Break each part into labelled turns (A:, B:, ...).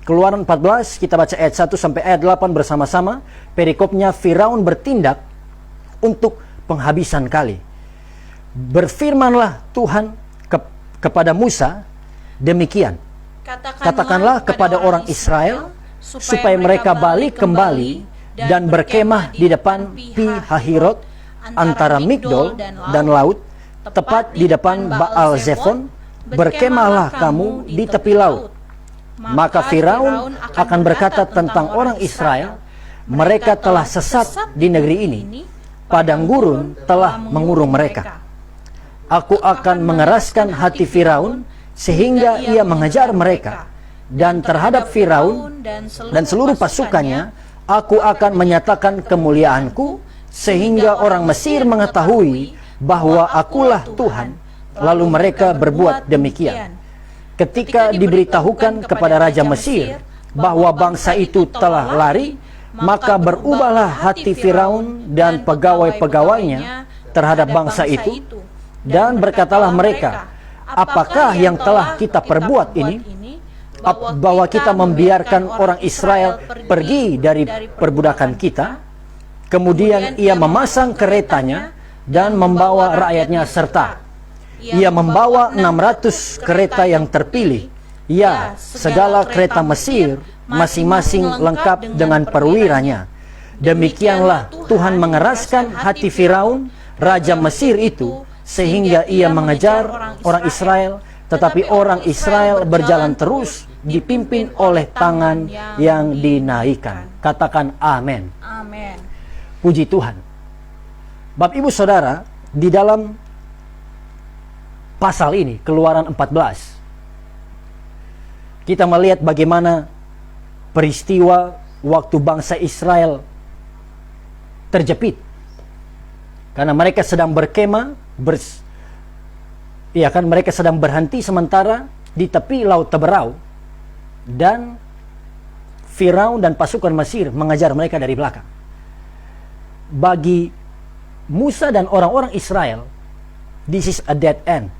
A: Keluaran 14, kita baca ayat 1 sampai ayat 8 bersama-sama. Perikopnya, Firaun bertindak untuk penghabisan kali. Berfirmanlah Tuhan kepada Musa demikian. Katakanlah kepada orang Israel supaya mereka balik kembali dan berkemah di depan Pi Hahirot antara Migdol dan laut, tepat di depan Baal Zephon. Berkemahlah kamu di tepi laut. Maka Firaun akan berkata tentang orang Israel, mereka telah sesat di negeri ini, padang gurun telah mengurung mereka. Aku akan mengeraskan hati Firaun sehingga ia mengejar mereka, dan terhadap Firaun dan seluruh pasukannya aku akan menyatakan kemuliaanku, sehingga orang Mesir mengetahui bahwa akulah Tuhan. Lalu mereka berbuat demikian. Ketika diberitahukan kepada Raja Mesir bahwa bangsa itu telah lari, maka berubahlah hati Firaun dan pegawai-pegawainya terhadap bangsa itu, dan berkatalah mereka, apakah yang telah kita perbuat ini, bahwa kita membiarkan orang Israel pergi dari perbudakan kita? Kemudian ia memasang keretanya dan membawa rakyatnya serta. Ia membawa 600 kereta yang terpilih. Ya, segala kereta Mesir, masing-masing lengkap dengan perwiranya. Demikianlah Tuhan mengeraskan hati Firaun, Raja Mesir itu, sehingga ia mengejar orang Israel. Tetapi orang Israel berjalan terus, dipimpin oleh tangan yang dinaikkan. Katakan amin.
B: Amin.
A: Puji Tuhan. Bapak Ibu Saudara, di dalam pasal ini, Keluaran 14, kita melihat bagaimana peristiwa waktu bangsa Israel terjepit. Karena mereka sedang berkemah, mereka sedang berhenti sementara di tepi Laut Teberau, dan Firaun dan pasukan Mesir mengejar mereka dari belakang. Bagi Musa dan orang-orang Israel, this is a dead end.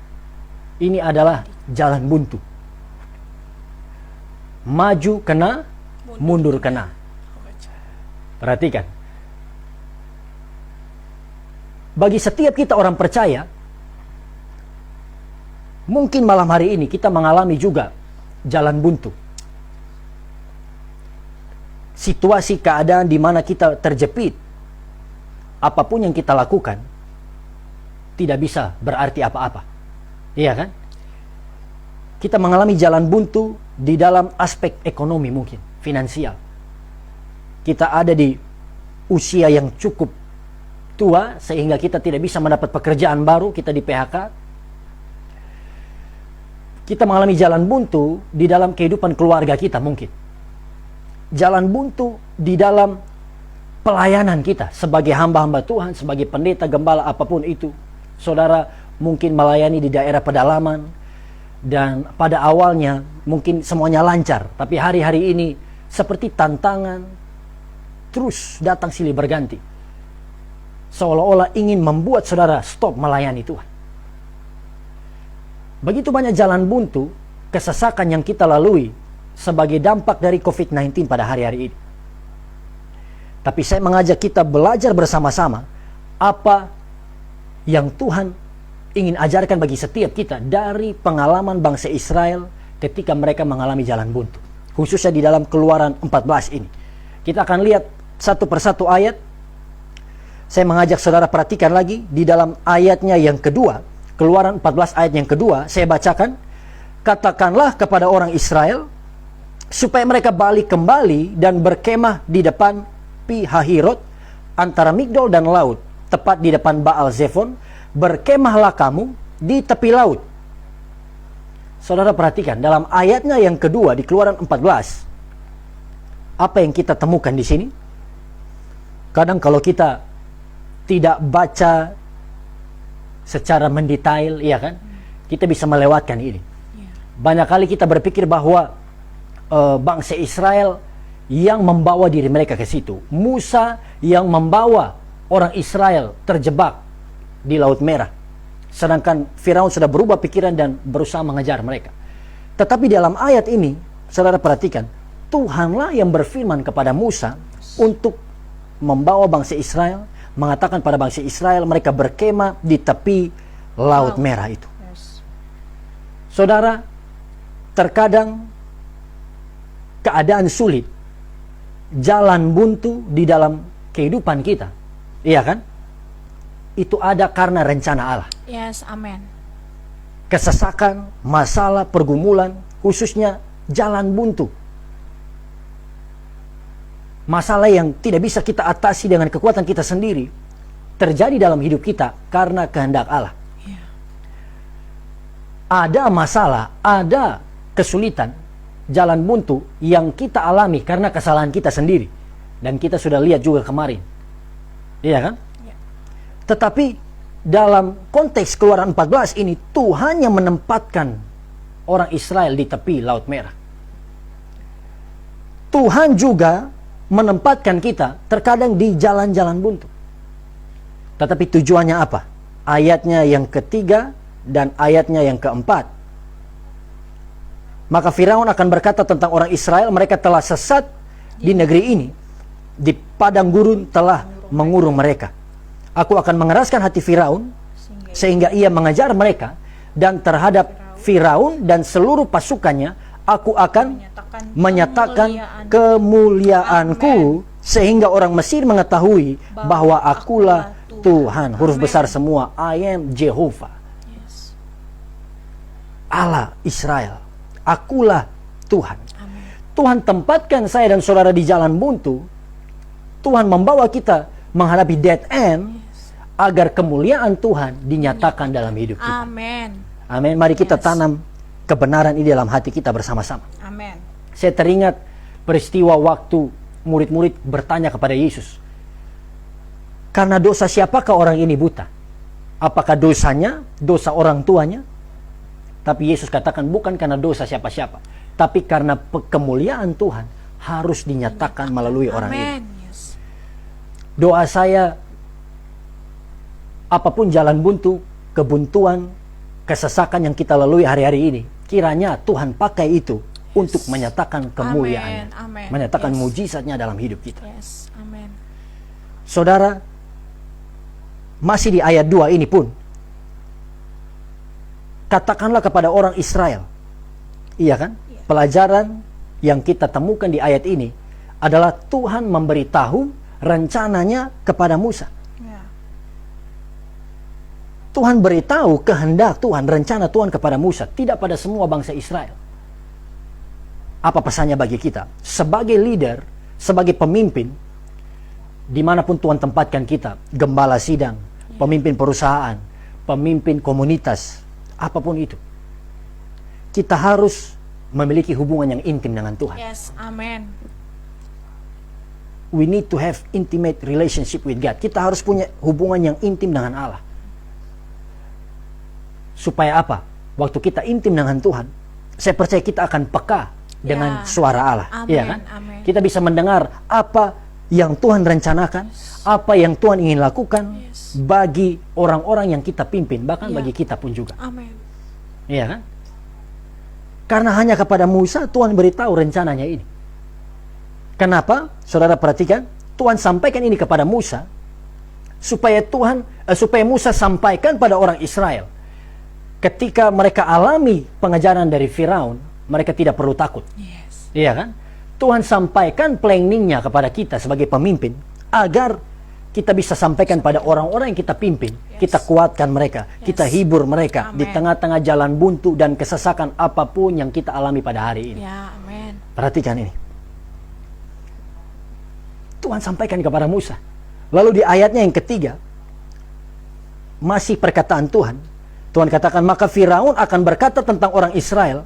A: Ini adalah jalan buntu. Maju kena, mundur kena. Perhatikan. Bagi setiap kita orang percaya, mungkin malam hari ini kita mengalami juga jalan buntu. Situasi keadaan di mana kita terjepit, apapun yang kita lakukan tidak bisa berarti apa-apa. Iya kan? Kita mengalami jalan buntu di dalam aspek ekonomi, mungkin finansial. Kita ada di usia yang cukup tua sehingga kita tidak bisa mendapat pekerjaan baru, kita di PHK. Kita mengalami jalan buntu di dalam kehidupan keluarga kita mungkin. Jalan buntu di dalam pelayanan kita sebagai hamba-hamba Tuhan, sebagai pendeta, gembala, apapun itu. Saudara mungkin melayani di daerah pedalaman, dan pada awalnya mungkin semuanya lancar, tapi hari-hari ini seperti tantangan terus datang silih berganti, seolah-olah ingin membuat saudara stop melayani Tuhan. Begitu banyak jalan buntu, kesesakan yang kita lalui sebagai dampak dari COVID-19 pada hari-hari ini. Tapi saya mengajak kita belajar bersama-sama apa yang Tuhan ingin ajarkan bagi setiap kita dari pengalaman bangsa Israel ketika mereka mengalami jalan buntu. Khususnya di dalam Keluaran 14 ini. Kita akan lihat satu persatu ayat. Saya mengajak saudara perhatikan lagi di dalam ayatnya yang kedua. Keluaran 14 ayat yang kedua, saya bacakan. Katakanlah kepada orang Israel supaya mereka balik kembali dan berkemah di depan Pi Hahirot antara Migdol dan laut, tepat di depan Baal Zephon. Berkemahlah kamu di tepi laut. Saudara perhatikan dalam ayatnya yang kedua di Keluaran 14, apa yang kita temukan di sini? Kadang kalau kita tidak baca secara mendetail, ya kan, kita bisa melewatkan ini. Banyak kali kita berpikir bahwa bangsa Israel yang membawa diri mereka ke situ, Musa yang membawa orang Israel terjebak di Laut Merah, sedangkan Firaun sudah berubah pikiran dan berusaha mengejar mereka. Tetapi dalam ayat ini, saudara perhatikan, Tuhanlah yang berfirman kepada Musa untuk membawa bangsa Israel, mengatakan pada bangsa Israel mereka berkemah di tepi Laut Merah itu. Saudara, terkadang keadaan sulit, jalan buntu di dalam kehidupan kita, iya kan? Itu ada karena rencana Allah.
B: Yes, amin.
A: Kesesakan, masalah, pergumulan, khususnya jalan buntu. Masalah yang tidak bisa kita atasi dengan kekuatan kita sendiri, terjadi dalam hidup kita karena kehendak Allah.
B: Yeah.
A: Ada masalah, ada kesulitan, jalan buntu yang kita alami karena kesalahan kita sendiri. Dan kita sudah lihat juga kemarin. Iya kan?
B: Yeah.
A: Tetapi dalam konteks Keluaran 14 ini, Tuhan yang menempatkan orang Israel di tepi Laut Merah. Tuhan juga menempatkan kita terkadang di jalan-jalan buntu. Tetapi tujuannya apa? Ayatnya yang ketiga dan ayatnya yang keempat. Maka Firaun akan berkata tentang orang Israel, mereka telah sesat di negeri ini. Di padang gurun telah mengurung mereka. Aku akan mengeraskan hati Firaun sehingga ia mengejar mereka, dan terhadap Firaun dan seluruh pasukannya aku akan menyatakan kemuliaanku, sehingga orang Mesir mengetahui bahwa akulah Tuhan. Huruf besar semua, I am Jehovah.
B: Yes.
A: Allah Israel, akulah Tuhan.
B: Amin.
A: Tuhan tempatkan saya dan saudara di jalan buntu. Tuhan membawa kita menghadapi dead end, agar kemuliaan Tuhan dinyatakan dalam hidup kita.
B: Amin.
A: Amin. Mari kita
B: Yes.
A: tanam kebenaran ini dalam hati kita bersama-sama.
B: Amin.
A: Saya teringat peristiwa waktu murid-murid bertanya kepada Yesus, karena dosa siapakah orang ini buta? Apakah dosanya, dosa orang tuanya? Tapi Yesus katakan bukan karena dosa siapa-siapa, tapi karena kemuliaan Tuhan harus dinyatakan melalui orang ini.
B: Amin. Yes.
A: Doa saya, apapun jalan buntu, kebuntuan, kesesakan yang kita lalui hari-hari ini, kiranya Tuhan pakai itu untuk menyatakan kemuliaan-Nya,
B: Amin.
A: menyatakan
B: Yes.
A: mujizat-Nya dalam hidup kita.
B: Yes. Amin.
A: Saudara, masih di ayat 2 ini pun, katakanlah kepada orang Israel, iya kan? Pelajaran yang kita temukan di ayat ini adalah Tuhan memberitahu rencananya kepada Musa.
B: Yeah.
A: Tuhan beritahu kehendak Tuhan, rencana Tuhan kepada Musa, tidak pada semua bangsa Israel. Apa pesannya bagi kita? Sebagai leader, sebagai pemimpin, dimanapun Tuhan tempatkan kita, gembala sidang, pemimpin perusahaan, pemimpin komunitas, apapun itu, kita harus memiliki hubungan yang intim dengan Tuhan.
B: Yes. Amin.
A: We need to have intimate relationship with God. Kita harus punya hubungan yang intim dengan Allah. Supaya apa? Waktu kita intim dengan Tuhan, saya percaya kita akan peka dengan suara Allah.
B: Amin.
A: Iya kan?
B: Amin.
A: Kita bisa mendengar apa yang Tuhan rencanakan, apa yang Tuhan ingin lakukan bagi orang-orang yang kita pimpin, bahkan bagi kita pun juga.
B: Amin.
A: Iya kan? Karena hanya kepada Musa Tuhan beritahu rencananya ini. Kenapa? Saudara perhatikan, Tuhan sampaikan ini kepada Musa supaya supaya Musa sampaikan pada orang Israel. Ketika mereka alami pengejaran dari Firaun, mereka tidak perlu takut.
B: Yes.
A: Iya kan? Tuhan sampaikan planningnya kepada kita sebagai pemimpin, agar kita bisa sampaikan pada orang-orang yang kita pimpin. Kita kuatkan mereka, kita hibur mereka di tengah-tengah jalan buntu dan kesesakan apapun yang kita alami pada hari ini.
B: Ya, amin.
A: Perhatikan ini. Tuhan sampaikan kepada Musa. Lalu di ayatnya yang ketiga, masih perkataan Tuhan. Tuhan katakan, maka Firaun akan berkata tentang orang Israel,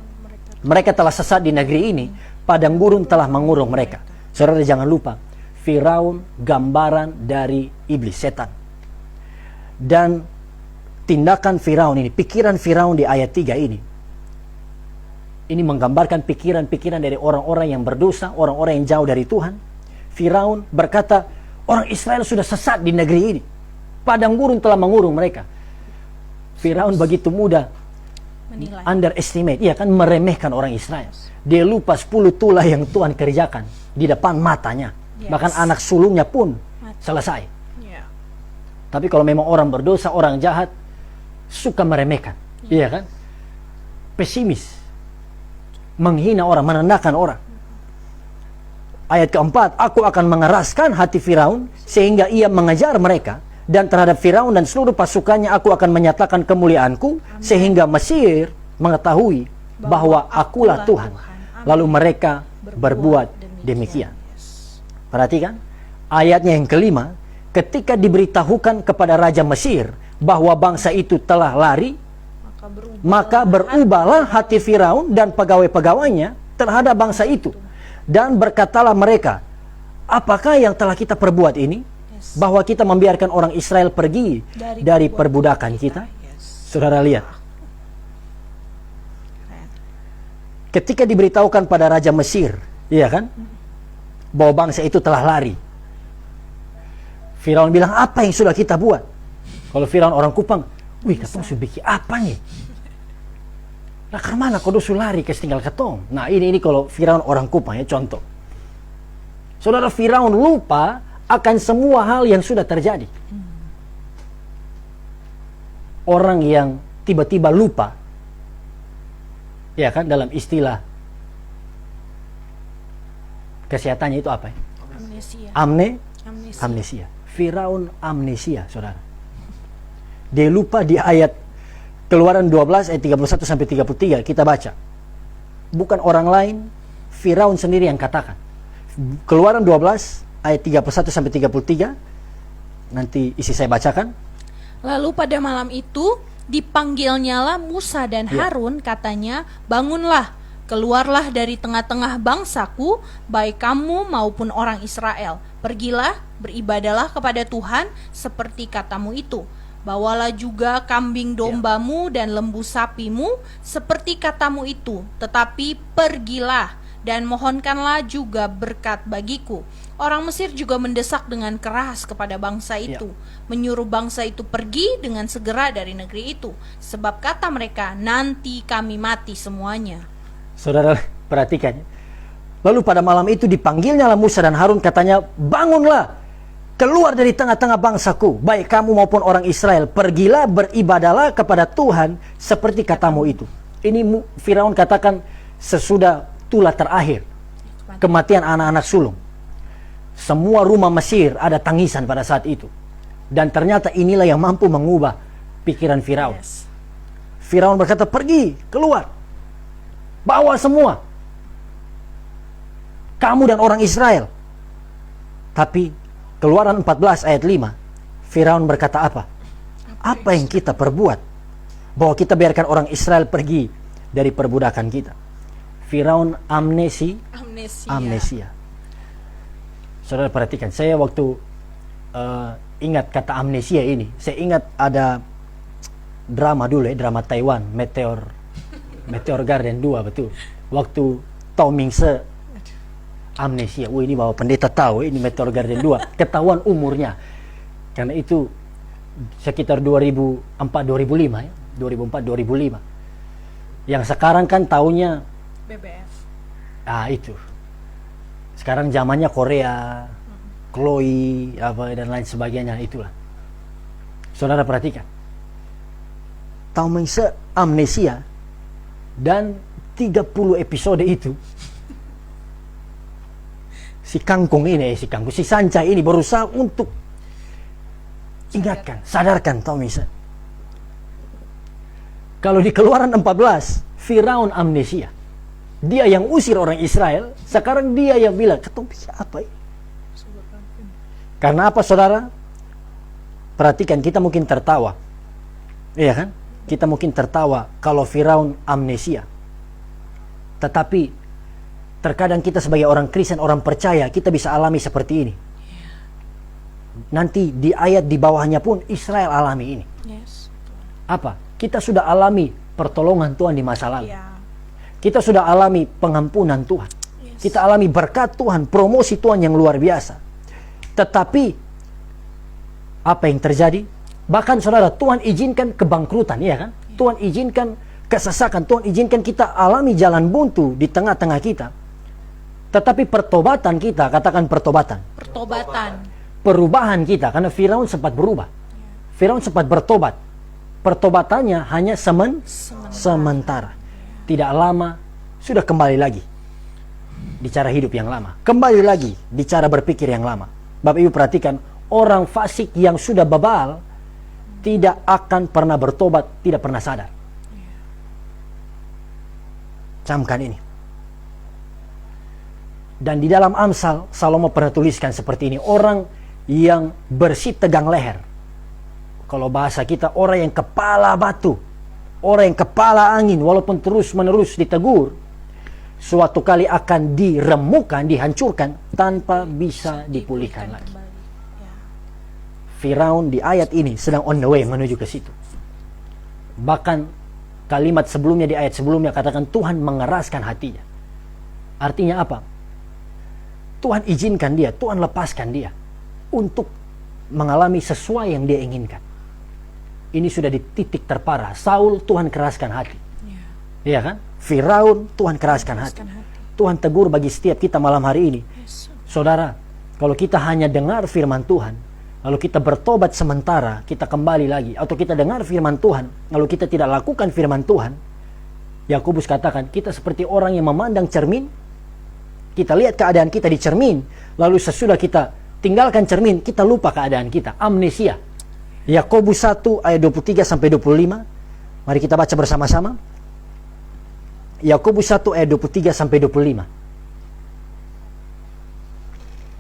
A: mereka telah sesat di negeri ini, padang gurun telah mengurung mereka. Saudara jangan lupa, Firaun gambaran dari iblis, setan. Dan tindakan Firaun ini, pikiran Firaun di ayat 3 ini menggambarkan pikiran-pikiran dari orang-orang yang berdosa, orang-orang yang jauh dari Tuhan. Firaun berkata, orang Israel sudah sesat di negeri ini, padang gurun telah mengurung mereka. Firaun begitu mudah
B: Menilai.
A: underestimate, iya kan, meremehkan orang Israel. Dia lupa 10 tulah yang Tuhan kerjakan di depan matanya.
B: Yes.
A: Bahkan anak sulungnya pun
B: Mati.
A: selesai.
B: Ya.
A: Tapi kalau memang orang berdosa, orang jahat, suka meremehkan, iya kan? Pesimis, menghina orang, merendahkan orang. Ayat keempat, aku akan mengeraskan hati Firaun sehingga ia mengejar mereka, dan terhadap Firaun dan seluruh pasukannya aku akan menyatakan kemuliaanku sehingga Mesir mengetahui bahwa akulah Tuhan. Lalu mereka berbuat demikian. Perhatikan ayatnya yang kelima, ketika diberitahukan kepada Raja Mesir bahwa bangsa itu telah lari, maka berubahlah hati Firaun dan pegawai-pegawainya terhadap bangsa itu. Dan berkatalah mereka, apakah yang telah kita perbuat ini? Bahwa kita membiarkan orang Israel pergi dari perbudakan kita. Saudara lihat, ketika diberitahukan pada Raja Mesir, iya kan, bahwa bangsa itu telah lari, Firaun bilang, apa yang sudah kita buat? Kalau Firaun orang Kupang, wih, katong sudah bikin apa nih? Nah, kemana kau dosu lari ke tinggal ketong? Nah, ini kalau Firaun orang Kupang ya, contoh. Saudara, Firaun lupa akan semua hal yang sudah terjadi. Orang yang tiba-tiba lupa, ya kan, dalam istilah kesehatannya itu apa ya?
B: Amnesia.
A: Amnesia. Firaun amnesia, saudara. Dia lupa di ayat Keluaran 12 ayat 31 sampai 33 kita baca. Bukan orang lain, Firaun sendiri yang katakan. Keluaran 12 ayat 31 sampai 33. Nanti isi saya bacakan.
B: Lalu pada malam itu dipanggilnyalah Musa dan Harun, katanya, bangunlah, keluarlah dari tengah-tengah bangsaku, baik kamu maupun orang Israel. Pergilah, beribadalah kepada Tuhan seperti katamu itu. Bawalah juga kambing dombamu dan lembu sapimu seperti katamu itu. Tetapi pergilah dan mohonkanlah juga berkat bagiku. Orang Mesir juga mendesak dengan keras kepada bangsa itu, menyuruh bangsa itu pergi dengan segera dari negeri itu. Sebab kata mereka, nanti kami mati semuanya.
A: Saudara, perhatikan. Lalu pada malam itu dipanggilnya Musa dan Harun, katanya, bangunlah, keluar dari tengah-tengah bangsaku, baik kamu maupun orang Israel. Pergilah, beribadalah kepada Tuhan seperti katamu itu. Ini Firaun katakan sesudah tulah terakhir, kematian anak-anak sulung. Semua rumah Mesir ada tangisan pada saat itu. Dan ternyata inilah yang mampu mengubah pikiran Firaun. Firaun berkata, pergi, keluar, bawa semua, kamu dan orang Israel. Tapi Keluaran 14 ayat 5, Firaun berkata apa? Apa yang kita perbuat? Bahwa kita biarkan orang Israel pergi dari perbudakan kita. Firaun amnesia. Saudara perhatikan, saya waktu ingat kata amnesia ini, saya ingat ada drama dulu ya, drama Taiwan, Meteor Garden 2, betul. Waktu Tao Ming-se amnesia. Ini bahwa pendeta tahu ini Meteor Garden 2, ketahuan umurnya. Karena itu sekitar 2004-2005 ya. 2004-2005. Yang sekarang kan tahunnya
B: BBF.
A: Itu. Sekarang zamannya Korea, Chloe apa dan lain sebagainya, itulah. Saudara perhatikan. Tao Ming-se amnesia, dan 30 episode itu si Sancai ini berusaha untuk ingatkan, sadarkan Tao Ming-se. Kalau di Keluaran 14, Firaun amnesia. Dia yang usir orang Israel, sekarang dia yang bilang, ketemu apa ini? Karena apa, saudara? Perhatikan, kita mungkin tertawa. Iya kan? Kita mungkin tertawa kalau Firaun amnesia. Tetapi terkadang kita sebagai orang Kristen, orang percaya, kita bisa alami seperti ini. Nanti di ayat di bawahnya pun Israel alami ini. Apa? Kita sudah alami pertolongan Tuhan di masa lalu. Kita sudah alami pengampunan Tuhan. Kita alami berkat Tuhan, promosi Tuhan yang luar biasa. Tetapi apa yang terjadi? Bahkan saudara, Tuhan izinkan kebangkrutan, ya kan? Tuhan izinkan kesesakan. Tuhan izinkan kita alami jalan buntu di tengah-tengah kita. Tetapi pertobatan kita, katakan pertobatan.
B: Pertobatan.
A: Perubahan kita, karena Firaun sempat berubah. Firaun sempat bertobat. Pertobatannya hanya sementara. Tidak lama, sudah kembali lagi di cara hidup yang lama. Kembali lagi di cara berpikir yang lama. Bapak Ibu perhatikan, orang fasik yang sudah bebal tidak akan pernah bertobat, tidak pernah sadar. Camkan ini. Dan di dalam Amsal, Salomo pernah tuliskan seperti ini. Orang yang bersih tegang leher. Kalau bahasa kita, orang yang kepala batu. Orang yang kepala angin, walaupun terus-menerus ditegur, suatu kali akan diremukkan, dihancurkan, tanpa bisa dipulihkan lagi. Firaun di ayat ini sedang on the way menuju ke situ. Bahkan kalimat sebelumnya, di ayat sebelumnya katakan Tuhan mengeraskan hatinya. Artinya apa? Tuhan izinkan dia, Tuhan lepaskan dia untuk mengalami sesuai yang dia inginkan. Ini sudah di titik terparah. Saul, Tuhan keraskan hati. Iya kan? Firaun, Tuhan keraskan hati. Tuhan tegur bagi setiap kita malam hari ini. Saudara, kalau kita hanya dengar firman Tuhan, lalu kita bertobat sementara, kita kembali lagi, atau kita dengar firman Tuhan, lalu kita tidak lakukan firman Tuhan, Yakobus katakan, kita seperti orang yang memandang cermin. Kita lihat keadaan kita di cermin, lalu sesudah kita tinggalkan cermin, kita lupa keadaan kita, amnesia. Yakobus 1 ayat 23 sampai 25. Mari kita baca bersama-sama. Yakobus 1 ayat 23 sampai 25.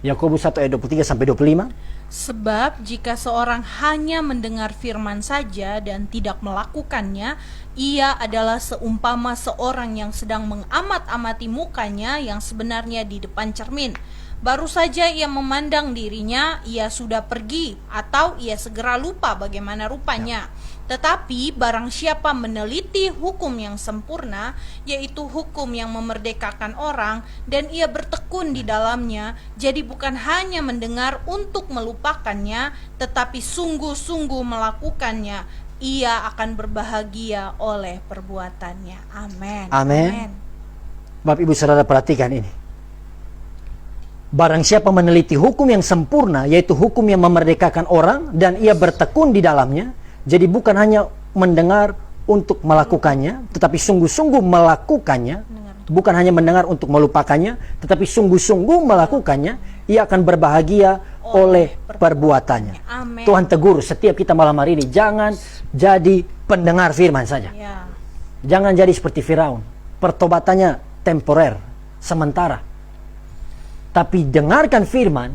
A: Yakobus 1 ayat 23 sampai 25.
B: Sebab jika seorang hanya mendengar firman saja dan tidak melakukannya, ia adalah seumpama seorang yang sedang mengamat-amati mukanya yang sebenarnya di depan cermin. Baru saja ia memandang dirinya, ia sudah pergi, atau ia segera lupa bagaimana rupanya. Tetapi barang siapa meneliti hukum yang sempurna, yaitu hukum yang memerdekakan orang, dan ia bertekun di dalamnya, jadi bukan hanya mendengar untuk melupakannya, tetapi sungguh-sungguh melakukannya, ia akan berbahagia oleh perbuatannya. Amin.
A: Amin. Bapak Ibu Saudara perhatikan ini. Barang siapa meneliti hukum yang sempurna, yaitu hukum yang memerdekakan orang, dan ia bertekun di dalamnya, jadi bukan hanya mendengar untuk melakukannya, tetapi sungguh-sungguh melakukannya. Bukan hanya mendengar untuk melupakannya, tetapi sungguh-sungguh melakukannya, ia akan berbahagia oleh perbuatannya.
B: Amen.
A: Tuhan tegur setiap kita malam hari ini, jangan jadi pendengar firman saja.
B: Ya.
A: Jangan jadi seperti Firaun. Pertobatannya temporer, sementara. Tapi dengarkan firman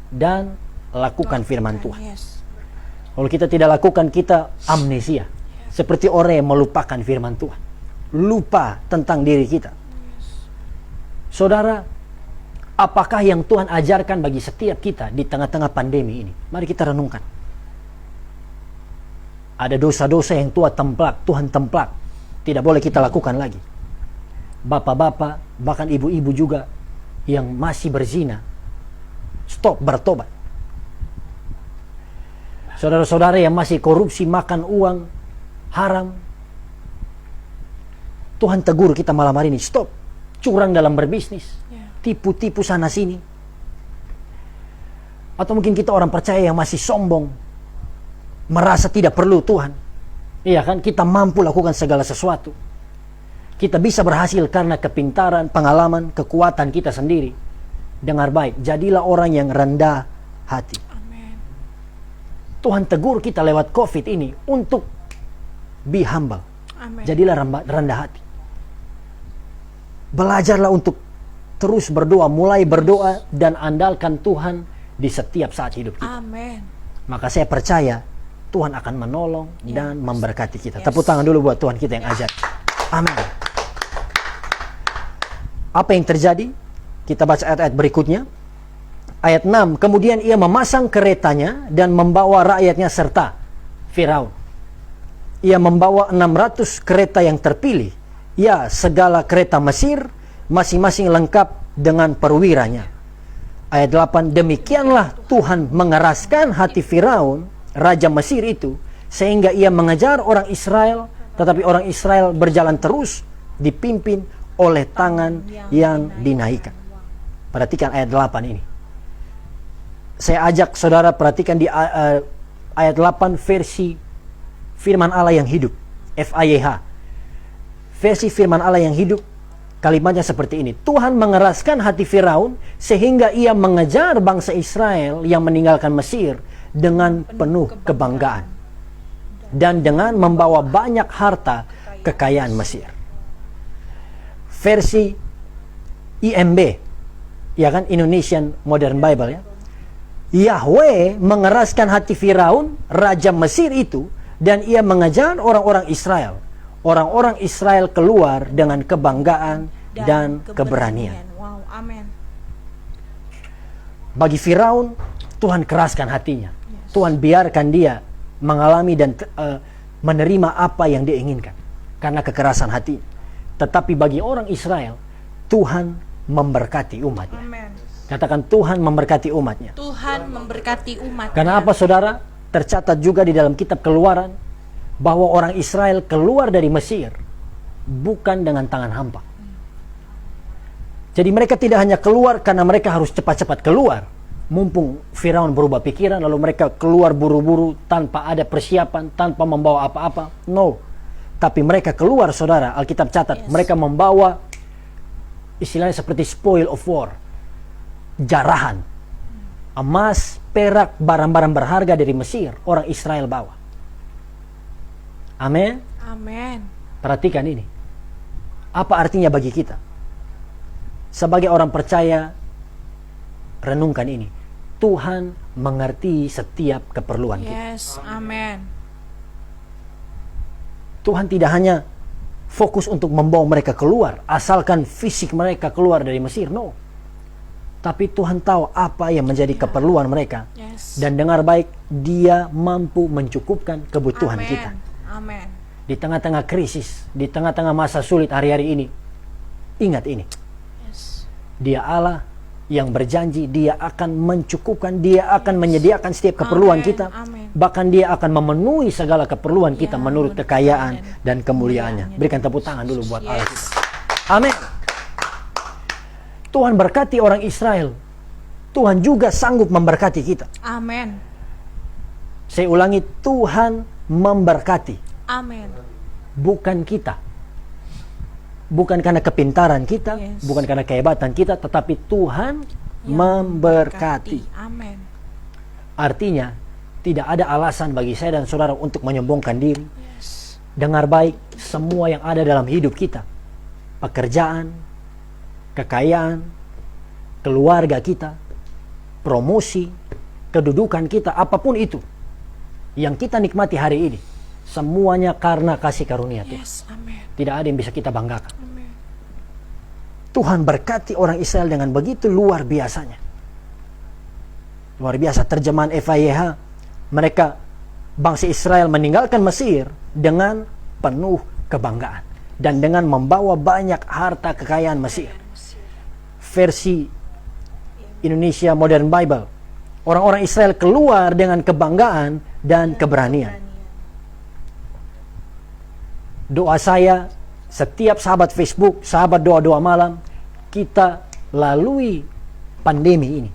A: dan lakukan firman Tuhan.
B: Yes.
A: Kalau kita tidak lakukan, kita amnesia. Seperti orang yang melupakan firman Tuhan. Lupa tentang diri kita. Saudara, apakah yang Tuhan ajarkan bagi setiap kita di tengah-tengah pandemi ini? Mari kita renungkan. Ada dosa-dosa yang Tuhan templak. Tidak boleh kita lakukan lagi. Bapak-bapak, bahkan ibu-ibu juga yang masih berzina, stop, bertobat. Saudara-saudara yang masih korupsi, makan uang haram, Tuhan tegur kita malam hari ini, stop. Curang dalam berbisnis, tipu-tipu sana sini. Atau mungkin kita orang percaya yang masih sombong, merasa tidak perlu Tuhan. Iya kan, kita mampu lakukan segala sesuatu. Kita bisa berhasil karena kepintaran, pengalaman, kekuatan kita sendiri. Dengar baik, jadilah orang yang rendah hati.
B: Amen.
A: Tuhan tegur kita lewat COVID ini untuk be humble.
B: Amen.
A: Jadilah rendah hati. Belajarlah untuk terus berdoa, mulai berdoa dan andalkan Tuhan di setiap saat hidup kita.
B: Amen.
A: Maka saya percaya Tuhan akan menolong dan memberkati kita. Tepuk tangan dulu buat Tuhan kita yang ajar. Amin. Apa yang terjadi? Kita baca ayat-ayat berikutnya. Ayat 6. Kemudian ia memasang keretanya dan membawa rakyatnya serta Firaun. Ia membawa 600 kereta yang terpilih. Ya, segala kereta Mesir, masing-masing lengkap dengan perwiranya. Ayat 8. Demikianlah Tuhan mengeraskan hati Firaun, raja Mesir itu, sehingga ia mengejar orang Israel tetapi orang Israel berjalan terus dipimpin oleh tangan yang dinaikkan. Perhatikan ayat 8 ini. Saya ajak saudara perhatikan di ayat 8 versi firman Allah yang hidup, FIYH. Versi firman Allah yang hidup, kalimatnya seperti ini. Tuhan mengeraskan hati Firaun sehingga ia mengejar bangsa Israel yang meninggalkan Mesir dengan penuh kebanggaan dan dengan membawa banyak harta kekayaan Mesir. Versi IMB, ya kan, Indonesian Modern Bible ya. Yahweh mengeraskan hati Firaun, raja Mesir itu, dan ia mengejar orang-orang Israel. Orang-orang Israel keluar dengan kebanggaan dan keberanian.
B: Wow, amin.
A: Bagi Firaun, Tuhan keraskan hatinya. Tuhan biarkan dia mengalami dan menerima apa yang dia inginkan karena kekerasan hati. Tetapi bagi orang Israel, Tuhan memberkati umatnya.
B: Amin.
A: Katakan, Tuhan memberkati umatnya.
B: Tuhan memberkati umat.
A: Karena apa, saudara? Tercatat juga di dalam kitab Keluaran bahwa orang Israel keluar dari Mesir bukan dengan tangan hampa. Jadi mereka tidak hanya keluar karena mereka harus cepat-cepat keluar, mumpung Firaun berubah pikiran lalu mereka keluar buru-buru tanpa ada persiapan, tanpa membawa apa-apa. No. Tapi mereka keluar, saudara, Alkitab catat, mereka membawa istilahnya seperti spoil of war, jarahan, emas, perak, barang-barang berharga dari Mesir, orang Israel bawa. Amin.
B: Amin.
A: Perhatikan ini. Apa artinya bagi kita? Sebagai orang percaya, renungkan ini. Tuhan mengerti setiap keperluan kita.
B: Yes, amin.
A: Tuhan tidak hanya fokus untuk membawa mereka keluar, asalkan fisik mereka keluar dari Mesir. No. Tapi Tuhan tahu apa yang menjadi keperluan mereka.
B: Yes.
A: Dan dengar baik, Dia mampu mencukupkan kebutuhan
B: Amin.
A: kita.
B: Amin.
A: Di tengah-tengah krisis, di tengah-tengah masa sulit hari-hari ini, ingat ini.
B: Yes.
A: Dia Allah yang berjanji Dia akan mencukupkan, Dia akan menyediakan setiap keperluan
B: Amin.
A: kita.
B: Amin.
A: Bahkan Dia akan memenuhi segala keperluan kita
B: Ya,
A: menurut
B: menurut
A: kekayaan
B: kekayaan
A: dan kemuliaannya.
B: kemuliaannya.
A: Berikan tepuk tangan dulu buat Allah
B: Yes.
A: kita. Amin. Tuhan berkati orang Israel. Tuhan juga sanggup memberkati kita.
B: Amin.
A: Saya ulangi, Tuhan memberkati,
B: Amin.
A: bukan kita. Bukan karena kepintaran kita,
B: Yes.
A: bukan karena kehebatan kita, tetapi Tuhan memberkati.
B: Amin.
A: Artinya, tidak ada alasan bagi saya dan saudara untuk menyombongkan diri.
B: Yes.
A: Dengar baik, semua yang ada dalam hidup kita, pekerjaan, kekayaan, keluarga kita, promosi, kedudukan kita, apapun itu yang kita nikmati hari ini, semuanya karena kasih karunia Tuhan.
B: Yes, amin.
A: Tidak ada yang bisa kita banggakan.
B: Amin.
A: Tuhan berkati orang Israel dengan begitu luar biasanya. Luar biasa. Terjemahan FIYH, mereka, bangsa Israel meninggalkan Mesir dengan penuh kebanggaan dan dengan membawa banyak harta kekayaan Mesir. Versi Indonesia Modern Bible, orang-orang Israel keluar dengan kebanggaan dan keberanian. Doa saya, setiap sahabat Facebook, sahabat doa-doa malam, kita lalui pandemi ini.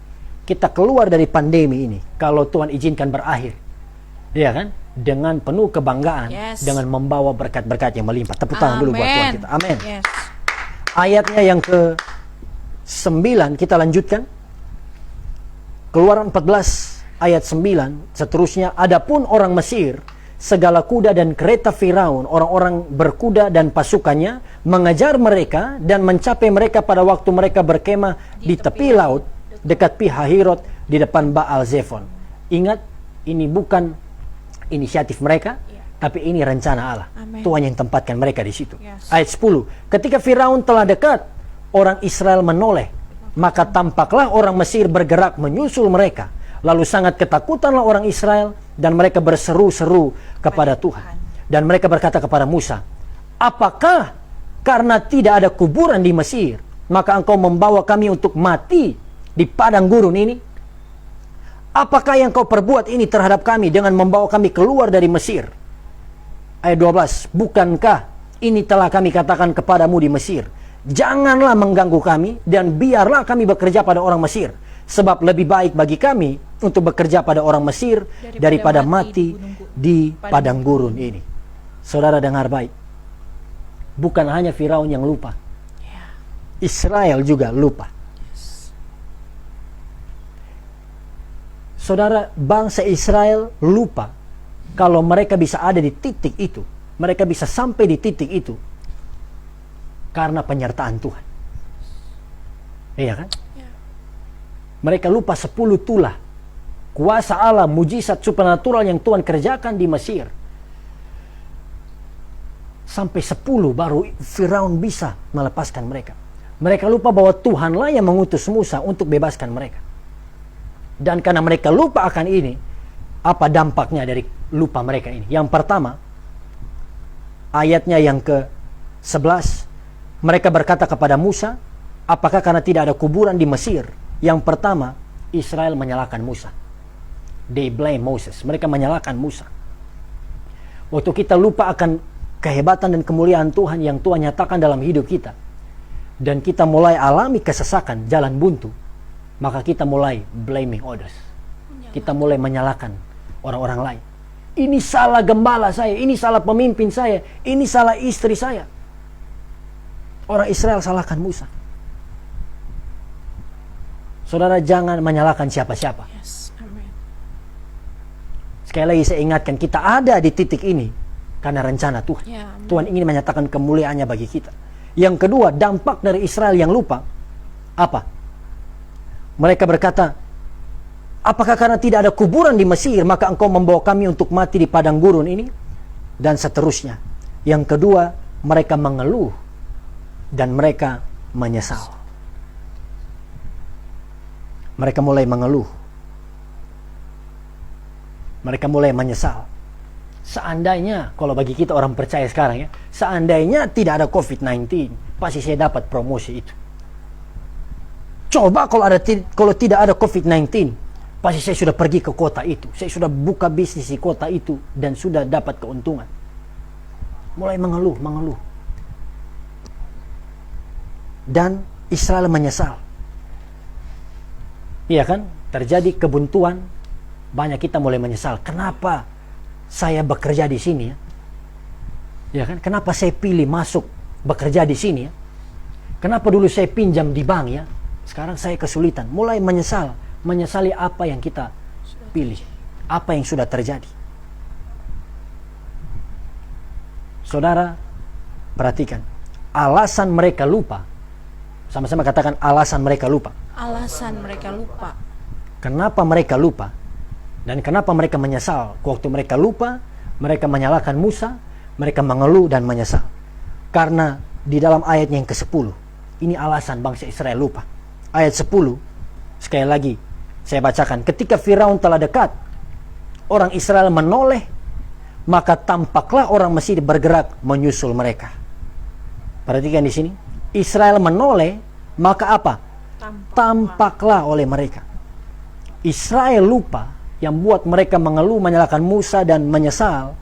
A: Kita keluar dari pandemi ini, kalau Tuhan izinkan berakhir, ya kan? Dengan penuh kebanggaan,
B: Yes.
A: dengan membawa berkat-berkat yang melimpah. Tepuk tangan dulu buat Tuhan kita. Amin.
B: Yes.
A: Ayatnya yang ke-9 kita lanjutkan. Keluaran 14 ayat 9 seterusnya. Adapun orang Mesir, segala kuda dan kereta Firaun, orang-orang berkuda dan pasukannya, mengejar mereka dan mencapai mereka pada waktu mereka berkemah di tepi laut dekat Pihahirot di depan Baal Zephon. Ingat, ini bukan inisiatif mereka, tapi ini rencana Allah.
B: Amin.
A: Tuhan yang tempatkan mereka di situ.
B: Yes.
A: Ayat 10. Ketika Firaun telah dekat, orang Israel menoleh, maka tampaklah orang Mesir bergerak menyusul mereka. Lalu sangat ketakutanlah orang Israel dan mereka berseru-seru kepada Tuhan. Dan mereka berkata kepada Musa, apakah karena tidak ada kuburan di Mesir, maka engkau membawa kami untuk mati di padang gurun ini? Apakah yang kau perbuat ini terhadap kami dengan membawa kami keluar dari Mesir? Ayat 12, bukankah ini telah kami katakan kepadamu di Mesir, janganlah mengganggu kami dan biarlah kami bekerja pada orang Mesir, sebab lebih baik bagi kami untuk bekerja pada orang Mesir daripada mati di padang gurun ini. Saudara dengar baik, bukan hanya Firaun yang lupa, Israel juga lupa. Saudara, bangsa Israel lupa kalau mereka bisa ada di titik itu, mereka bisa sampai di titik itu karena penyertaan Tuhan. Iya kan? Mereka lupa 10 tulah kuasa Allah, mujizat supernatural yang Tuhan kerjakan di Mesir. Sampai 10 baru Firaun bisa melepaskan mereka. Mereka lupa bahwa Tuhanlah yang mengutus Musa untuk bebaskan mereka. Dan karena mereka lupa akan ini, apa dampaknya dari lupa mereka ini? Yang pertama, ayatnya yang ke-11, mereka berkata kepada Musa, apakah karena tidak ada kuburan di Mesir? Yang pertama, Israel menyalahkan Musa. They blame Moses. Mereka menyalahkan Musa. Waktu kita lupa akan kehebatan dan kemuliaan Tuhan yang Tuhan nyatakan dalam hidup kita, dan kita mulai alami kesesakan, jalan buntu, maka kita mulai blaming others. Kita mulai menyalahkan orang-orang lain. Ini salah gembala saya, ini salah pemimpin saya, ini salah istri saya. Orang Israel salahkan Musa. Saudara, jangan menyalahkan siapa-siapa.
B: Yes, amen.
A: Sekali lagi saya ingatkan, kita ada di titik ini karena rencana Tuhan.
B: Ya, amen.
A: Tuhan ingin menyatakan kemuliaannya bagi kita. Yang kedua, dampak dari Israel yang lupa apa? Mereka berkata, apakah karena tidak ada kuburan di Mesir, maka engkau membawa kami untuk mati di padang gurun ini? Dan seterusnya. Yang kedua, mereka mengeluh dan mereka menyesal. Mereka mulai mengeluh. Mereka mulai menyesal. Seandainya, kalau bagi kita orang percaya sekarang ya, seandainya tidak ada COVID-19, pasti saya dapat promosi itu. Coba kalau tidak ada COVID-19, pasti saya sudah pergi ke kota itu. Saya sudah buka bisnis di kota itu dan sudah dapat keuntungan. Mulai mengeluh. Dan Israel menyesal. Iya kan? Terjadi kebuntuan, banyak kita mulai menyesal. Kenapa saya bekerja di sini ya? Ya kan? Kenapa saya pilih masuk bekerja di sini ya? Kenapa dulu saya pinjam di bank ya? Sekarang saya kesulitan. Mulai menyesal. Menyesali apa yang kita pilih. Apa yang sudah terjadi. Saudara, perhatikan. Alasan mereka lupa. Sama-sama katakan alasan mereka lupa.
B: Alasan mereka lupa.
A: Kenapa mereka lupa? Dan kenapa mereka menyesal? Waktu mereka lupa, mereka menyalahkan Musa, mereka mengeluh dan menyesal. Karena di dalam ayat yang ke-10, ini alasan bangsa Israel lupa. Ayat 10, sekali lagi saya bacakan. Ketika Firaun telah dekat, orang Israel menoleh, maka tampaklah orang Mesir bergerak menyusul mereka. Perhatikan di sini. Israel menoleh, maka apa? Tampaklah oleh mereka. Israel lupa, yang buat mereka mengeluh, menyalahkan Musa dan menyesal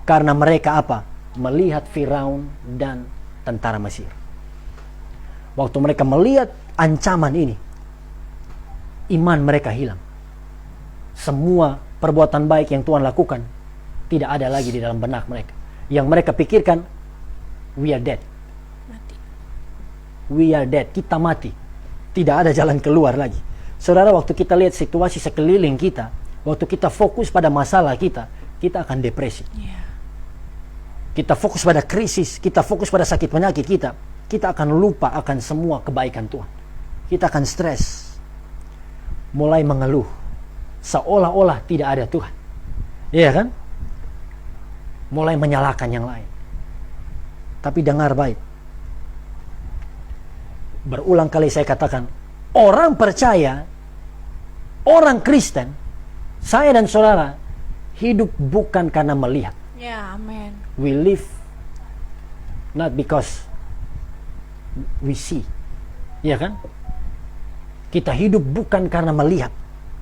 A: karena mereka apa? Melihat Firaun dan tentara Mesir. Waktu mereka melihat ancaman ini, iman mereka hilang. Semua perbuatan baik yang Tuhan lakukan tidak ada lagi di dalam benak mereka. Yang mereka pikirkan, we are dead.
B: Mati.
A: We are dead. Kita mati. Tidak ada jalan keluar lagi. Saudara, waktu kita lihat situasi sekeliling kita, waktu kita fokus pada masalah kita akan depresi.
B: Yeah.
A: Kita fokus pada krisis, kita fokus pada sakit penyakit kita akan lupa akan semua kebaikan Tuhan. Kita akan stres. Mulai mengeluh. Seolah-olah tidak ada Tuhan. Iya kan? Mulai menyalahkan yang lain. Tapi dengar baik. Berulang kali saya katakan, orang percaya, orang Kristen, saya dan saudara, hidup bukan karena melihat.
B: Ya, amin.
A: We live not because we see. Ya kan? Kita hidup bukan karena melihat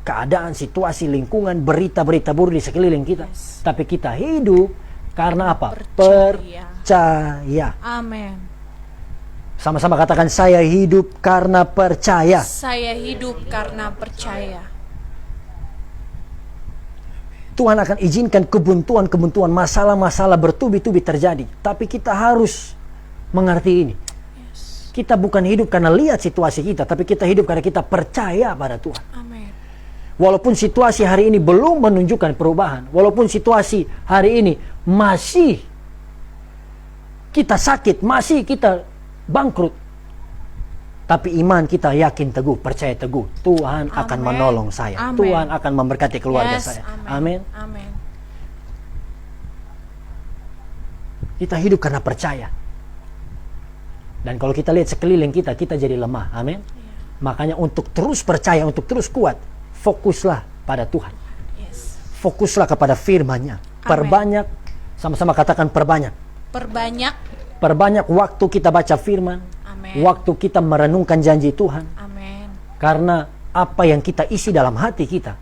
A: keadaan, situasi, lingkungan, berita-berita buruk di sekeliling kita.
B: Yes.
A: Tapi kita hidup Karena apa?
B: Percaya.
A: Percaya.
B: Amin.
A: Sama-sama katakan, saya hidup karena percaya.
B: Saya hidup karena percaya.
A: Tuhan akan izinkan kebuntuan-kebuntuan, masalah-masalah bertubi-tubi terjadi. Tapi kita harus mengerti ini. Kita bukan hidup karena lihat situasi kita, tapi kita hidup karena kita percaya pada Tuhan.
B: Amin.
A: Walaupun situasi hari ini belum menunjukkan perubahan, walaupun situasi hari ini masih kita sakit, masih kita bangkrut, tapi iman kita yakin teguh, percaya teguh. Tuhan akan
B: Amin.
A: menolong saya.
B: Amin.
A: Tuhan akan memberkati keluarga
B: Yes,
A: saya.
B: Amin.
A: Amin.
B: Amin.
A: Kita hidup karena percaya. Dan kalau kita lihat sekeliling kita, kita jadi lemah. Amin. Makanya untuk terus percaya, untuk terus kuat, fokuslah pada Tuhan.
B: Yes.
A: Fokuslah kepada firman-Nya. Perbanyak, sama-sama katakan perbanyak.
B: Perbanyak.
A: Perbanyak waktu kita baca firman,
B: Amin.
A: waktu kita merenungkan janji Tuhan.
B: Amin.
A: Karena apa yang kita isi dalam hati kita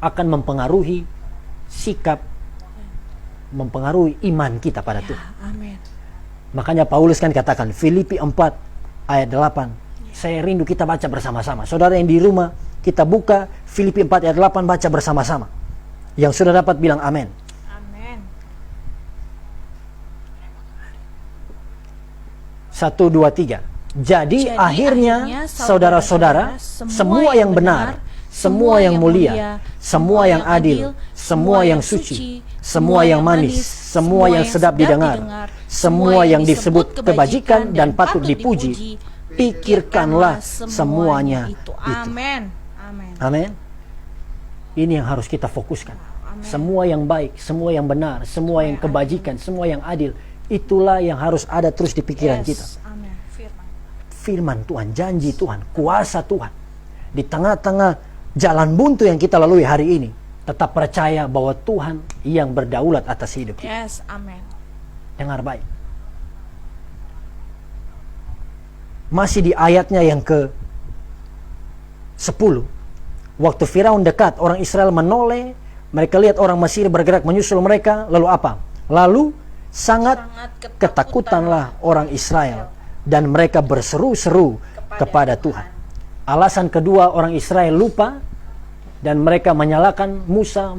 A: akan mempengaruhi sikap, mempengaruhi iman kita pada Tuhan.
B: Amin.
A: Makanya Paulus kan katakan, Filipi 4 ayat 8, saya rindu kita baca bersama-sama. Saudara yang di rumah, kita buka Filipi 4 ayat 8, baca bersama-sama. Yang sudah dapat bilang amin.
B: Amin.
A: 1, 2, 3. Jadi akhirnya saudara-saudara, semua yang benar, semua yang mulia, semua yang adil, semua yang suci, semua yang manis, semua yang sedap didengar, semua yang disebut kebajikan dan patut dipuji, pikirkanlah semuanya itu.
B: Amin. Amin.
A: Amin. Ini yang harus kita fokuskan. Semua yang baik, semua yang benar, semua yang kebajikan, semua yang adil, itulah yang harus ada terus di pikiran kita.
B: Amin. Firman.
A: Firman Tuhan, janji Tuhan, kuasa Tuhan. Di tengah-tengah jalan buntu yang kita lalui hari ini, tetap percaya bahwa Tuhan yang berdaulat atas hidup kita.
B: Yes. Amin.
A: Dengar baik. Masih di ayatnya yang ke 10. Waktu Firaun dekat, orang Israel menoleh, mereka lihat orang Mesir bergerak menyusul mereka, lalu apa? Lalu sangat ketakutanlah orang Israel dan mereka berseru-seru kepada Tuhan. Alasan kedua, orang Israel lupa dan mereka menyalahkan Musa,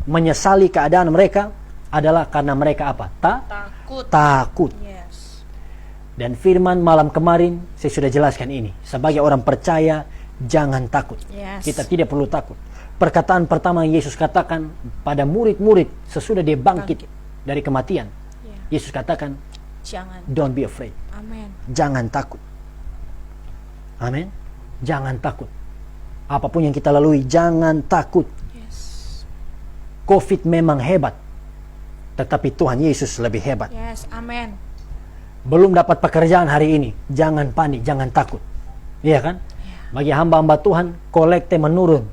A: menyesali keadaan mereka adalah karena mereka apa? Takut.
B: Yes.
A: Dan firman malam kemarin saya sudah jelaskan ini. Sebagai orang percaya, jangan takut.
B: Yes.
A: Kita tidak perlu takut. Perkataan pertama yang Yesus katakan pada murid-murid sesudah dia bangkit dari kematian. Yesus katakan,
B: Jangan.
A: don't be afraid.
B: Amin.
A: Jangan takut. Amin. Jangan takut. Apapun yang kita lalui, jangan takut.
B: Yes.
A: COVID memang hebat, tetapi Tuhan Yesus lebih hebat.
B: Yes. Amin.
A: Belum dapat pekerjaan hari ini, jangan panik, jangan takut. Iya kan? Bagi hamba-hamba Tuhan, kolekte menurun,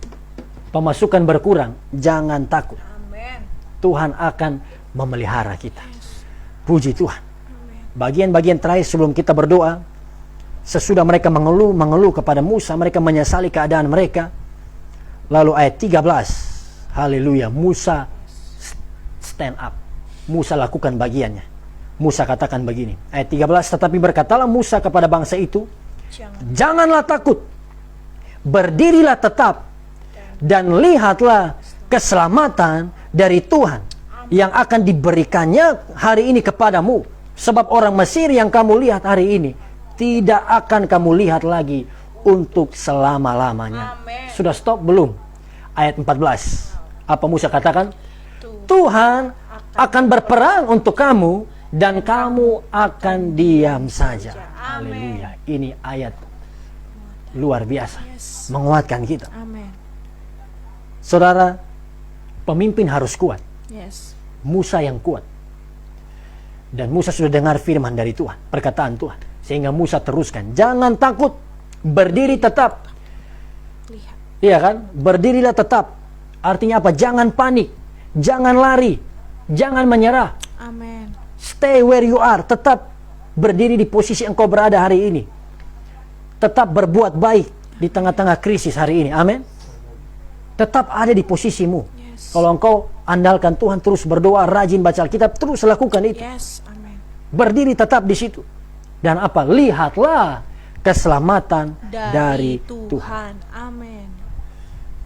A: pemasukan berkurang, jangan takut.
B: Amin.
A: Tuhan akan memelihara kita. Puji Tuhan. Bagian-bagian terakhir sebelum kita berdoa, sesudah mereka mengeluh kepada Musa, mereka menyesali keadaan mereka. Lalu ayat 13, haleluya, Musa stand up. Musa lakukan bagiannya. Musa katakan begini, ayat 13, tetapi berkatalah Musa kepada bangsa itu, janganlah takut, berdirilah tetap, dan lihatlah keselamatan dari Tuhan yang akan diberikannya hari ini kepadamu. Sebab orang Mesir yang kamu lihat hari ini tidak akan kamu lihat lagi untuk selama-lamanya. Sudah stop belum? Ayat 14. Apa Musa katakan? Tuhan akan berperang untuk kamu dan kamu akan diam saja. Haleluya. Ini ayat luar biasa. Menguatkan kita.
B: Amin.
A: Saudara, pemimpin harus kuat.
B: Yes.
A: Musa yang kuat. Dan Musa sudah dengar firman dari Tuhan, perkataan Tuhan. Sehingga Musa teruskan, jangan takut, berdiri tetap.
B: Lihat.
A: Iya kan? Berdirilah tetap. Artinya apa? Jangan panik, jangan lari, jangan menyerah.
B: Amin.
A: Stay where you are, tetap berdiri di posisi engkau berada hari ini. Tetap berbuat baik di tengah-tengah krisis hari ini. Amin. Tetap ada di posisimu.
B: Yes.
A: Kalau engkau andalkan Tuhan, terus berdoa, rajin baca Alkitab, terus lakukan itu.
B: Yes, amin.
A: Berdiri tetap di situ. Dan apa? Lihatlah keselamatan dari Tuhan.
B: Tuhan. Amin.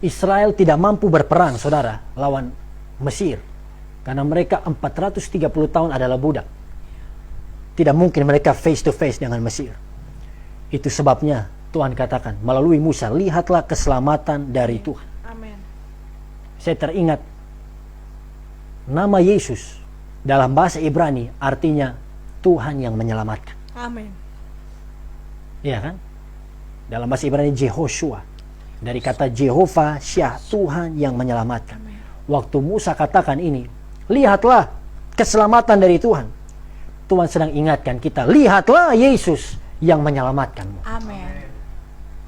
A: Israel tidak mampu berperang, saudara, lawan Mesir. Karena mereka 430 tahun adalah budak. Tidak mungkin mereka face to face dengan Mesir. Itu sebabnya Tuhan katakan melalui Musa, lihatlah keselamatan dari Tuhan.
B: Amin.
A: Saya teringat nama Yesus dalam bahasa Ibrani artinya Tuhan yang menyelamatkan.
B: Amin.
A: Iya kan? Dalam bahasa Ibrani Jehoshua, dari kata Jehovah Syah, Tuhan yang menyelamatkan.
B: Amin.
A: Waktu Musa katakan ini, lihatlah keselamatan dari Tuhan. Tuhan sedang ingatkan kita, lihatlah Yesus yang menyelamatkanmu.
B: Amin.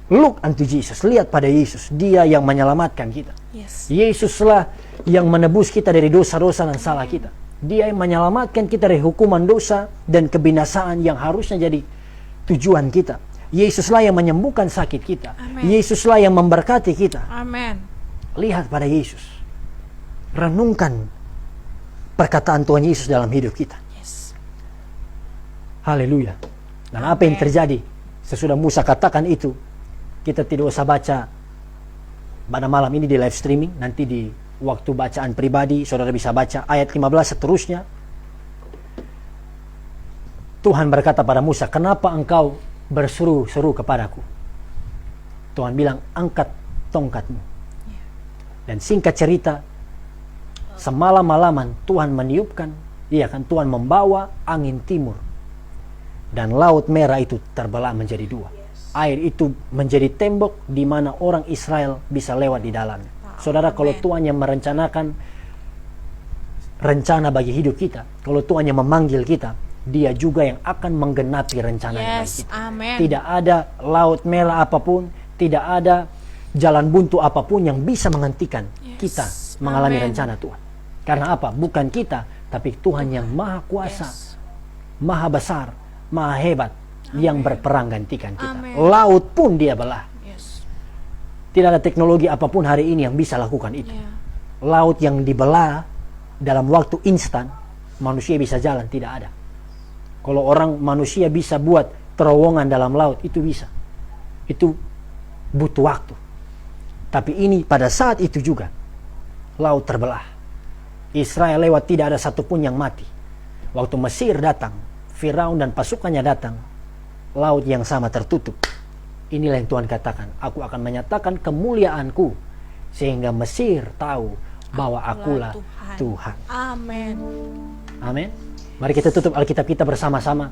A: Look unto Jesus, lihat pada Yesus, Dia yang menyelamatkan kita.
B: Yes.
A: Yesuslah yang menebus kita dari dosa-dosa dan salah kita. Dia yang menyelamatkan kita dari hukuman dosa dan kebinasaan yang harusnya jadi tujuan kita. Yesuslah yang menyembuhkan sakit kita.
B: Amen.
A: Yesuslah yang memberkati kita.
B: Amin.
A: Lihat pada Yesus. Renungkan perkataan Tuhan Yesus dalam hidup kita.
B: Yes.
A: Haleluya. Dan apa yang terjadi sesudah Musa katakan itu, kita tidak usah baca pada malam ini di live streaming, nanti di waktu bacaan pribadi saudara bisa baca ayat 15 seterusnya. Tuhan berkata pada Musa, kenapa engkau berseru-seru kepadaku? Tuhan bilang, angkat tongkatmu. Dan singkat cerita, semalam-malaman Tuhan meniupkan, iya kan, Tuhan membawa angin timur. Dan laut merah itu terbelah menjadi dua. Air itu menjadi tembok di mana orang Israel bisa lewat di dalamnya. Saudara, kalau Tuhan yang merencanakan rencana bagi hidup kita, kalau Tuhan yang memanggil kita, Dia juga yang akan menggenapi rencana bagi kita.
B: Amin.
A: Tidak ada laut merah apapun, tidak ada jalan buntu apapun yang bisa menghentikan kita mengalami rencana Tuhan. Karena apa? Bukan kita, tapi Tuhan yang maha kuasa, maha besar, maha hebat, yang berperang gantikan kita. Laut pun Dia belah. Tidak ada teknologi apapun hari ini yang bisa lakukan itu. Laut yang dibelah dalam waktu instan, manusia bisa jalan, tidak ada. Kalau orang manusia bisa buat terowongan dalam laut, itu bisa. Itu butuh waktu. Tapi ini pada saat itu juga, laut terbelah. Israel lewat, tidak ada satupun yang mati. Waktu Mesir datang, Firaun dan pasukannya datang, laut yang sama tertutup. Inilah yang Tuhan katakan, aku akan menyatakan kemuliaanku, sehingga Mesir tahu bahwa akulah Tuhan.
B: Amin.
A: Amin. Mari kita tutup Alkitab kita bersama-sama.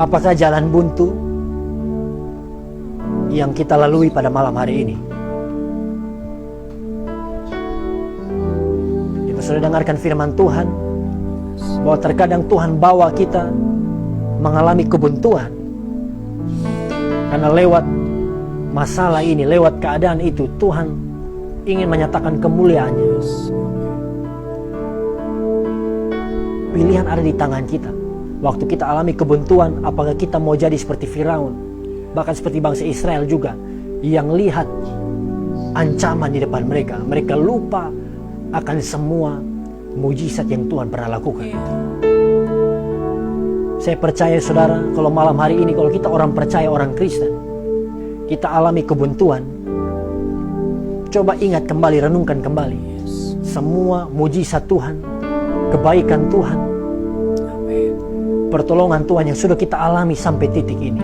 A: Apakah jalan buntu yang kita lalui pada malam hari ini? Kita sudah dengarkan firman Tuhan bahwa terkadang Tuhan bawa kita mengalami kebuntuan karena lewat masalah ini, lewat keadaan itu Tuhan ingin menyatakan kemuliaannya. Pilihan ada di tangan kita. Waktu kita alami kebuntuan, apakah kita mau jadi seperti Firaun, bahkan seperti bangsa Israel juga, yang lihat ancaman di depan mereka. Mereka lupa akan semua mujizat yang Tuhan pernah lakukan. Saya percaya saudara, kalau malam hari ini, kalau kita orang percaya, orang Kristen, kita alami kebuntuan, coba ingat kembali, renungkan kembali semua mujizat Tuhan, kebaikan Tuhan, pertolongan Tuhan yang sudah kita alami sampai titik ini.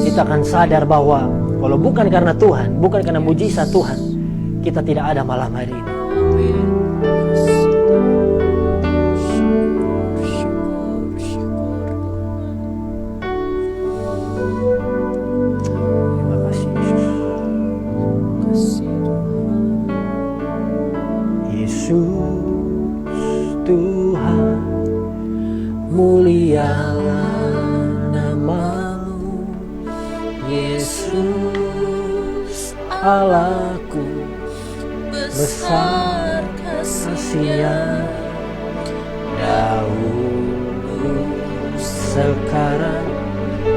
A: Kita akan sadar bahwa kalau bukan karena Tuhan, bukan karena mujizat Tuhan, kita tidak ada malam hari ini. Terima kasih Yesus. Yesus Tuhan, mulialah nama-Mu, Yesus Allahku, besar kasih-Nya, dahulu, sekarang,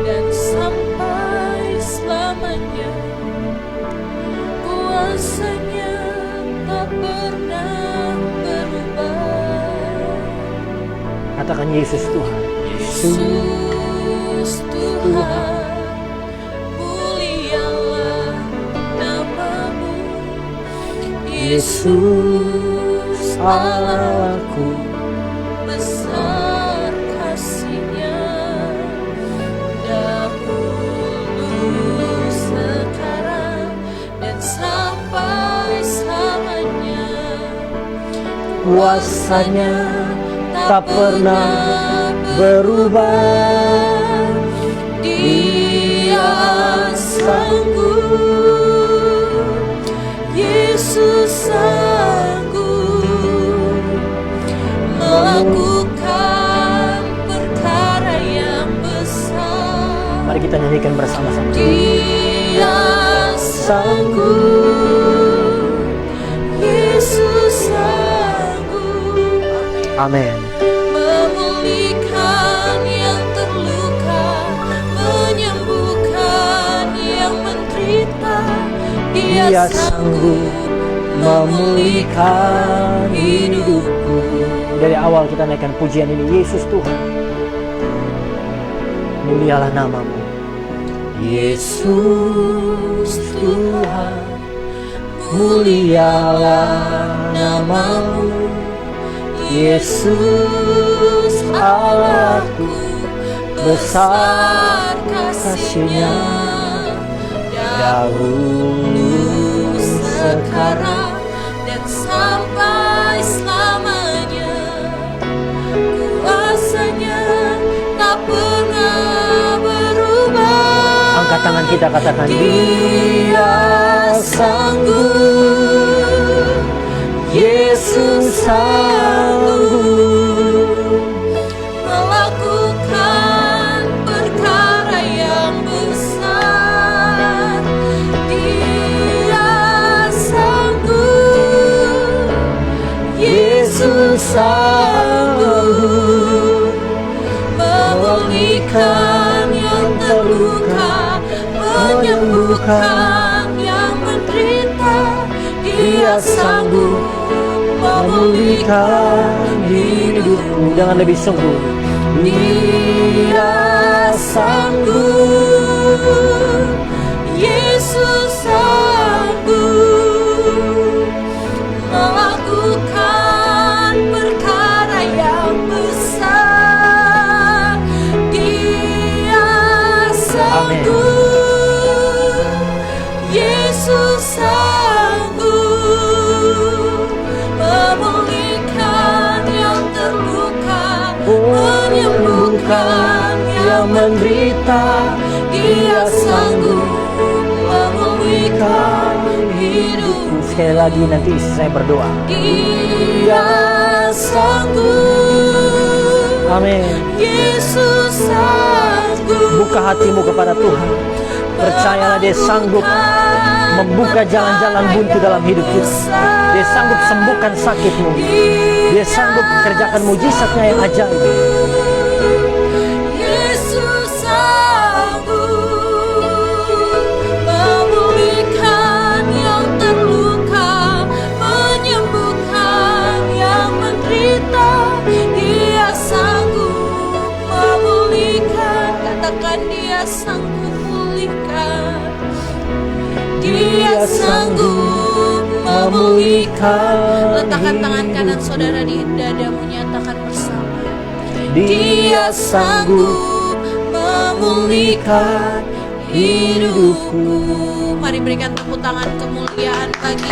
B: dan sampai selamanya. Kuasa-Nya tak pernah berubah.
A: Katakan Yesus Tuhan.
B: Yesus Tuhan, mulialah nama-Mu.
A: Yesus Allahku,
B: besar kasih-Nya, dahulu, sekarang, dan sampai selamanya.
A: kuasa-Nya tak pernah berubah.
B: Dia sanggup, Yesus sanggup melakukan perkara yang besar.
A: Mari kita nyanyikan bersama-sama.
B: Dia sanggup, Yesus sanggup.
A: Amin.
B: Memulihkan yang terluka, menyembuhkan yang menderita. Dia sanggup memulihkan hidupku.
A: Dari awal kita naikkan pujian ini. Yesus Tuhan, mulialah nama-Mu. Yesus Tuhan, mulialah nama-Mu. Yesus Allahku, besar kasih-Nya, dahulu,
B: Sekarang dan sampai selamanya. Kuasa-Nya tak pernah berubah.
A: Angkat tangan kita, katakan
B: Dia sanggup, Yesus sanggup melakukan perkara yang besar. Dia sanggup, Yesus sanggup memulihkan yang terluka, menyembuhkan yang menderita. Dia sanggup memulihkan hidupku.
A: Jangan lebih sungguh.
B: Dia sanggup, Yesus sanggup melakukan perkara yang besar. Dia sanggup, Yesus sanggup memulihkan yang terluka, menyembuhkan yang menderita. Dia sanggup memulihkan hidupku.
A: Sekali lagi nanti istri saya berdoa.
B: Dia sanggup,
A: Amin.
B: Yesus sanggup.
A: Buka hatimu kepada Tuhan. Percayalah Dia sanggup membuka jalan-jalan buntu dalam hidup kita. Dia sanggup sembuhkan sakitmu. Dia sanggup kerjakan mujizatnya yang ajaib.
B: Yesus sanggup memulihkan yang terluka, menyembuhkan yang menderita. Dia sanggup memulihkan. Katakan Dia sanggup memulihkan. Dia sanggup memulihkan. Letakkan tangan kanan saudara di dadamu, nyatakan bersama. Dia sanggup memulihkan hidupku. Mari berikan tepuk tangan kemuliaan bagi